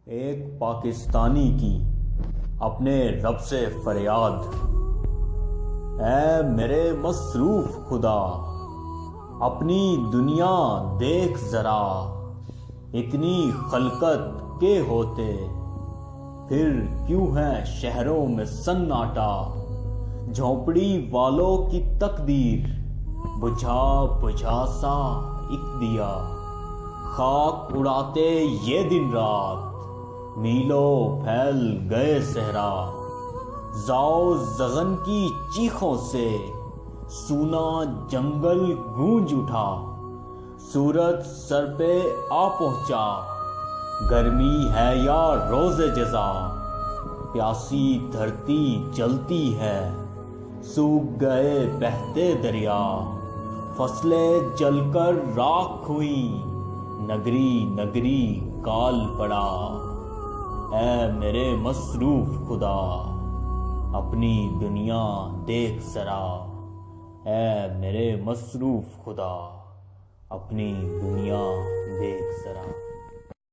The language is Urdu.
ایک پاکستانی کی اپنے رب سے فریاد، اے میرے مصروف خدا، اپنی دنیا دیکھ ذرا، اتنی خلقت کے ہوتے پھر کیوں ہے شہروں میں سناٹا؟ جھونپڑی والوں کی تقدیر بجھا بجھا سا ایک دیا، خاک اڑاتے یہ دن رات، میلوں پھیل گئے صحرا۔ زاؤ زغن کی چیخوں سے سونا جنگل گونج اٹھا، سورج سر پہ آ پہنچا، گرمی ہے یا روز جزا، پیاسی دھرتی جلتی ہے، سوکھ گئے بہتے دریا، فصلیں جل کر راکھ ہوئیں، نگری نگری کال پڑا۔ اے میرے مصروف خدا، اپنی دنیا دیکھ ذرا، اے میرے مصروف خدا، اپنی دنیا دیکھ ذرا۔